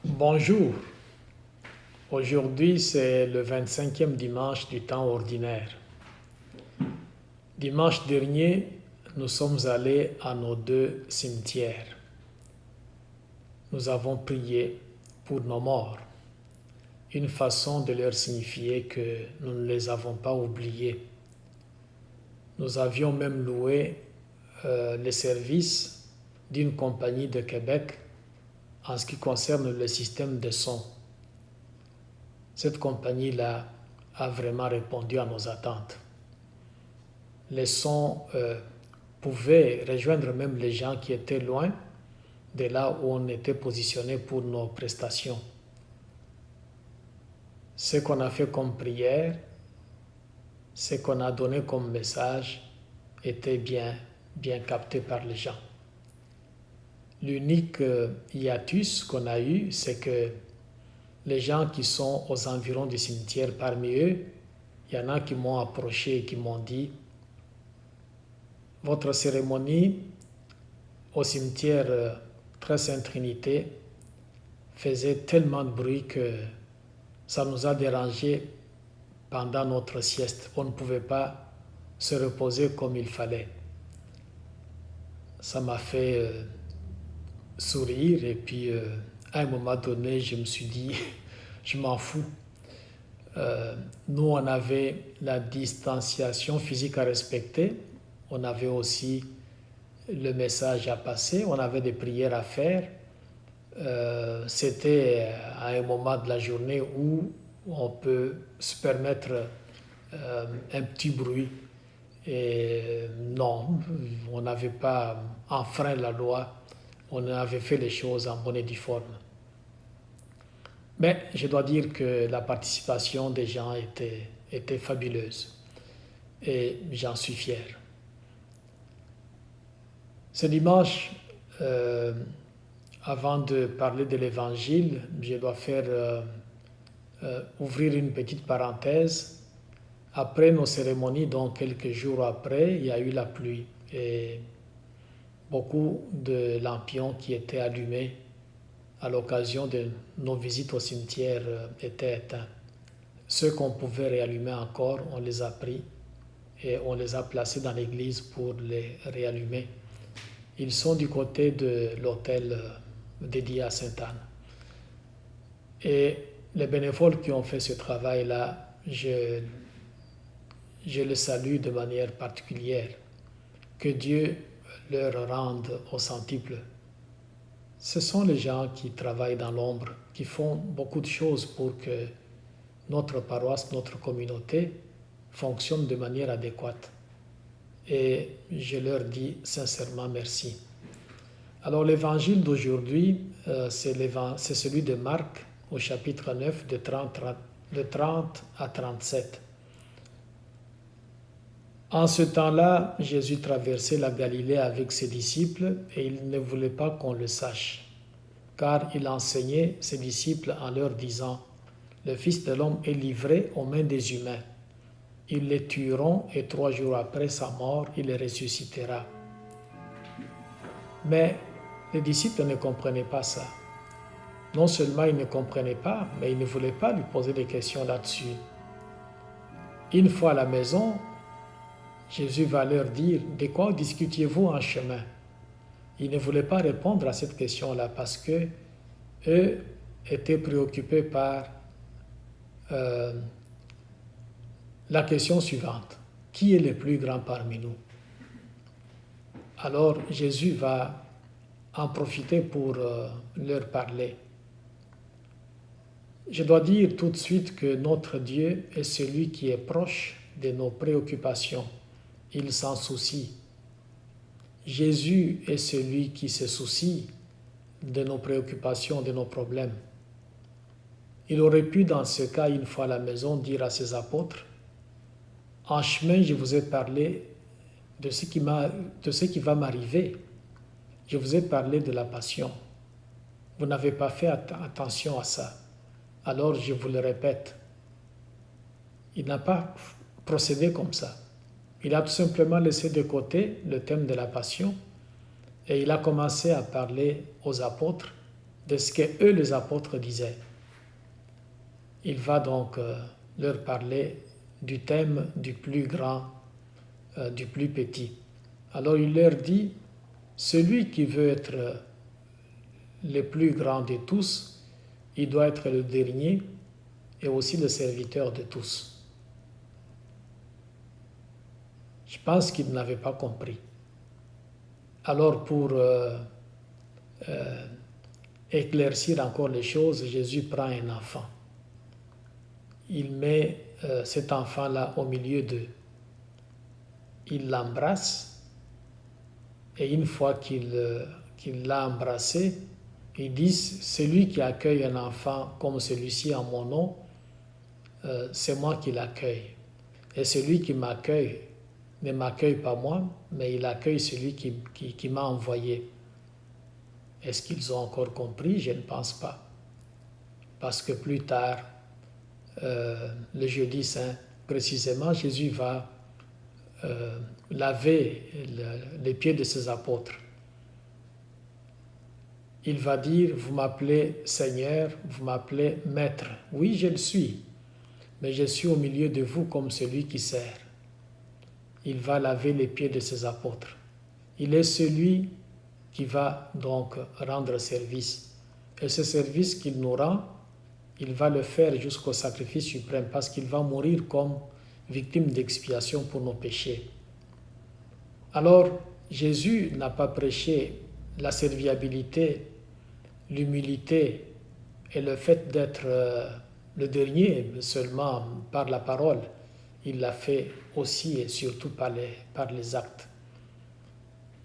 Bonjour, aujourd'hui c'est le 25e dimanche du temps ordinaire. Dimanche dernier, nous sommes allés à nos deux cimetières. Nous avons prié pour nos morts, une façon de leur signifier que nous ne les avons pas oubliés. Nous avions même loué les services d'une compagnie de Québec en ce qui concerne le système de son. Cette compagnie-là a vraiment répondu à nos attentes. Les sons pouvaient rejoindre même les gens qui étaient loin de là où on était positionné pour nos prestations. Ce qu'on a fait comme prière, ce qu'on a donné comme message était bien capté par les gens. L'unique hiatus qu'on a eu, c'est que les gens qui sont aux environs du cimetière, parmi eux, il y en a qui m'ont approché et qui m'ont dit: votre cérémonie au cimetière Très Sainte Trinité faisait tellement de bruit que ça nous a dérangés pendant notre sieste. On ne pouvait pas se reposer comme il fallait. Ça m'a fait sourire et puis à un moment donné, je me suis dit, je m'en fous. Nous, on avait la distanciation physique à respecter. On avait aussi le message à passer. On avait des prières à faire. C'était à un moment de la journée où on peut se permettre un petit bruit. Et non, on n'avait pas enfreint la loi. On avait fait les choses en bonne et due forme. Mais je dois dire que la participation des gens était fabuleuse. Et j'en suis fier. Ce dimanche, avant de parler de l'Évangile, je dois ouvrir une petite parenthèse. Après nos cérémonies, donc quelques jours après, il y a eu la pluie et beaucoup de lampions qui étaient allumés à l'occasion de nos visites au cimetière étaient éteints. Ceux qu'on pouvait réallumer encore, on les a pris et on les a placés dans l'église pour les réallumer. Ils sont du côté de l'hôtel dédié à Sainte-Anne. Et les bénévoles qui ont fait ce travail-là, je les salue de manière particulière. Que Dieu leur rende au centuple. Ce sont les gens qui travaillent dans l'ombre, qui font beaucoup de choses pour que notre paroisse, notre communauté fonctionne de manière adéquate. Et je leur dis sincèrement merci. Alors l'évangile d'aujourd'hui, c'est celui de Marc au chapitre 9 de 30 à 37. En ce temps-là, Jésus traversait la Galilée avec ses disciples et il ne voulait pas qu'on le sache, car il enseignait ses disciples en leur disant: le Fils de l'homme est livré aux mains des humains. Ils les tueront et 3 jours après sa mort, il les ressuscitera. Mais les disciples ne comprenaient pas ça. Non seulement ils ne comprenaient pas, mais ils ne voulaient pas lui poser des questions là-dessus. Une fois à la maison, Jésus va leur dire: de quoi discutiez-vous en chemin? Ils ne voulaient pas répondre à cette question-là parce que eux étaient préoccupés par la question suivante: qui est le plus grand parmi nous? Alors Jésus va en profiter pour leur parler. Je dois dire tout de suite que notre Dieu est celui qui est proche de nos préoccupations. Il s'en soucie. Jésus est celui qui se soucie de nos préoccupations, de nos problèmes. Il aurait pu, dans ce cas, une fois à la maison, dire à ses apôtres: en chemin, je vous ai parlé de ce qui va m'arriver. Je vous ai parlé de la passion. Vous n'avez pas fait attention à ça. Alors je vous le répète. Il n'a pas procédé comme ça. Il a tout simplement laissé de côté le thème de la passion et il a commencé à parler aux apôtres de ce que eux, les apôtres, disaient. Il va donc leur parler du thème du plus grand, du plus petit. Alors il leur dit, celui qui veut être le plus grand de tous, il doit être le dernier et aussi le serviteur de tous. Je pense qu'ils n'avaient pas compris. Alors pour éclaircir encore les choses, Jésus prend un enfant. Il met cet enfant-là au milieu d'eux. Il l'embrasse et une fois qu'il l'a embrassé, il dit, celui qui accueille un enfant comme celui-ci en mon nom, c'est moi qui l'accueille. Et celui qui m'accueille ne m'accueille pas moi, mais il accueille celui qui m'a envoyé. Est-ce qu'ils ont encore compris? Je ne pense pas. Parce que plus tard, le jeudi saint, précisément, Jésus va laver les pieds de ses apôtres. Il va dire, vous m'appelez Seigneur, vous m'appelez Maître. Oui, je le suis, mais je suis au milieu de vous comme celui qui sert. Il va laver les pieds de ses apôtres. Il est celui qui va donc rendre service. Et ce service qu'il nous rend, il va le faire jusqu'au sacrifice suprême parce qu'il va mourir comme victime d'expiation pour nos péchés. Alors, Jésus n'a pas prêché la serviabilité, l'humilité et le fait d'être le dernier seulement par la parole. Il l'a fait aussi et surtout par les actes.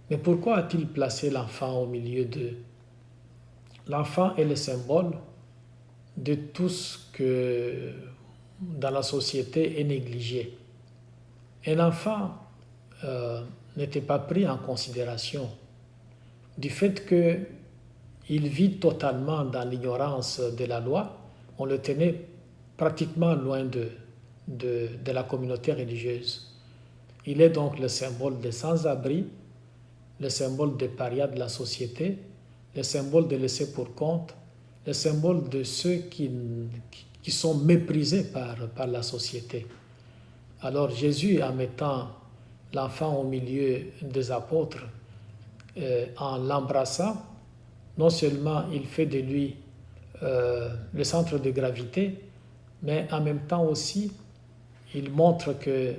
Mais pourquoi a-t-il placé l'enfant au milieu d'eux? L'enfant est le symbole de tout ce que dans la société est négligé. Un enfant n'était pas pris en considération du fait qu'il vit totalement dans l'ignorance de la loi. On le tenait pratiquement loin de la communauté religieuse. Il est donc le symbole des sans-abri, le symbole des parias de la société, le symbole des laissés pour compte, le symbole de ceux qui sont méprisés par la société. Alors Jésus, en mettant l'enfant au milieu des apôtres, en l'embrassant, non seulement il fait de lui le centre de gravité, mais en même temps aussi, il montre que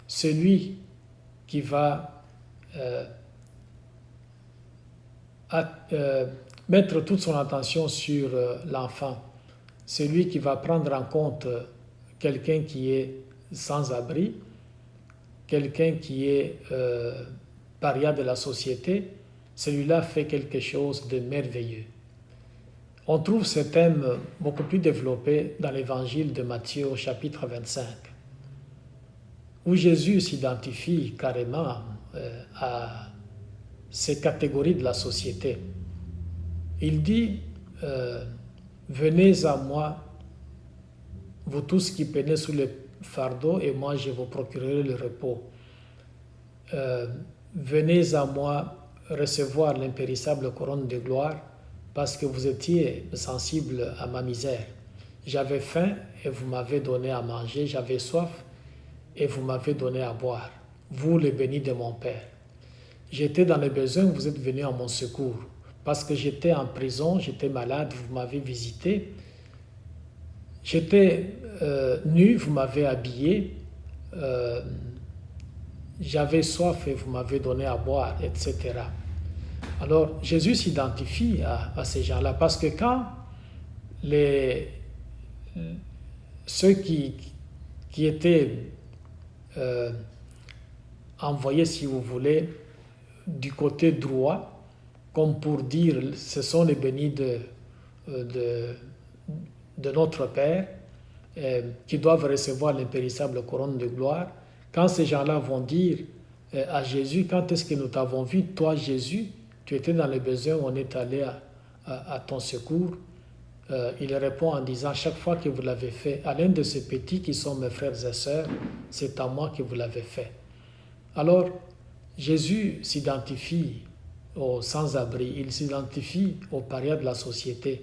celui qui va mettre toute son attention sur l'enfant, celui qui va prendre en compte quelqu'un qui est sans abri, quelqu'un qui est paria de la société, celui-là fait quelque chose de merveilleux. On trouve ce thème beaucoup plus développé dans l'évangile de Matthieu au chapitre 25, où Jésus s'identifie carrément à ces catégories de la société. Il dit, venez à moi, vous tous qui peinez sous le fardeau, et moi je vous procurerai le repos. Venez à moi recevoir l'impérissable couronne de gloire, parce que vous étiez sensible à ma misère. J'avais faim et vous m'avez donné à manger, j'avais soif et vous m'avez donné à boire. Vous les bénis de mon Père. J'étais dans les besoins, vous êtes venus à mon secours. Parce que j'étais en prison, j'étais malade, vous m'avez visité. J'étais nu, vous m'avez habillé. J'avais soif et vous m'avez donné à boire, etc. Alors Jésus s'identifie à ces gens-là parce que quand ceux qui étaient envoyés, si vous voulez, du côté droit, comme pour dire ce sont les bénis de notre Père qui doivent recevoir l'impérissable couronne de gloire, quand ces gens-là vont dire à Jésus, quand est-ce que nous t'avons vu, toi Jésus, tu étais dans les besoins, on est allé à ton secours. Il répond en disant, chaque fois que vous l'avez fait, à l'un de ces petits qui sont mes frères et sœurs, c'est à moi que vous l'avez fait. Alors, Jésus s'identifie aux sans-abri, il s'identifie aux parias de la société,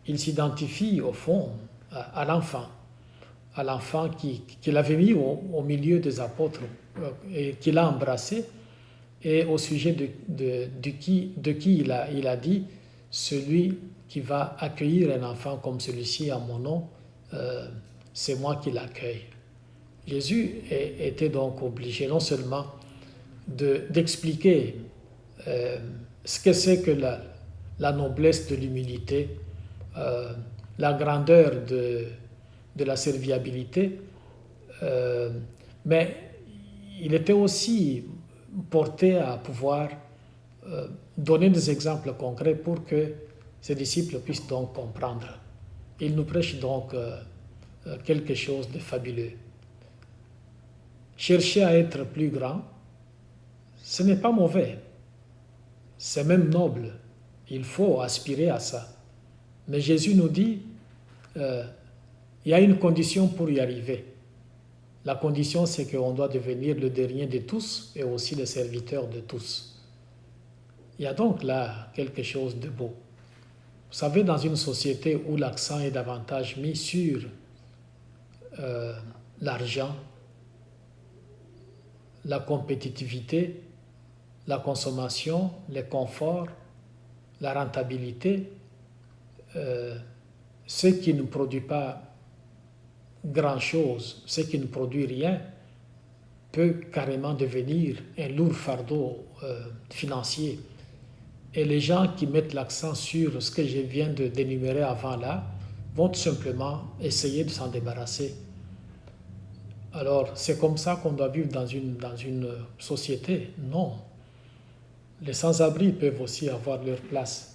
il s'identifie au fond à l'enfant qu'il avait mis au milieu des apôtres et qu'il a embrassé, et au sujet de qui il a dit, celui qui va accueillir un enfant comme celui-ci à mon nom, c'est moi qui l'accueille. Jésus était donc obligé non seulement d'expliquer ce que c'est que la noblesse de l'humilité, la grandeur de la serviabilité, mais il était aussi porté à pouvoir donner des exemples concrets pour que ses disciples puissent donc comprendre. Il nous prêche donc quelque chose de fabuleux. Chercher à être plus grand, ce n'est pas mauvais, c'est même noble, il faut aspirer à ça. Mais Jésus nous dit, il y a une condition pour y arriver. La condition, c'est qu'on doit devenir le dernier de tous et aussi le serviteur de tous. Il y a donc là quelque chose de beau. Vous savez, dans une société où l'accent est davantage mis sur l'argent, la compétitivité, la consommation, le confort, la rentabilité, ce qui ne produit pas grand-chose, ce qui ne produit rien, peut carrément devenir un lourd fardeau financier. Et les gens qui mettent l'accent sur ce que je viens d'énumérer avant là, vont tout simplement essayer de s'en débarrasser. Alors, c'est comme ça qu'on doit vivre dans une société? Non. Les sans-abri peuvent aussi avoir leur place.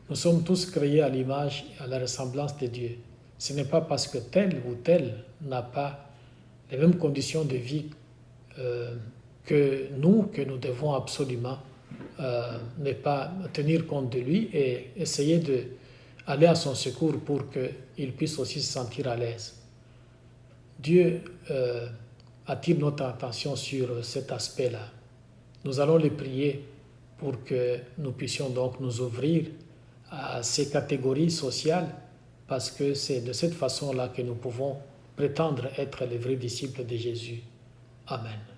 Nous sommes tous créés à l'image et à la ressemblance de Dieu. Ce n'est pas parce que tel ou tel n'a pas les mêmes conditions de vie que nous devons absolument ne pas tenir compte de lui et essayer d'aller à son secours pour qu'il puisse aussi se sentir à l'aise. Dieu attire notre attention sur cet aspect-là. Nous allons le prier pour que nous puissions donc nous ouvrir à ces catégories sociales, parce que c'est de cette façon-là que nous pouvons prétendre être les vrais disciples de Jésus. Amen.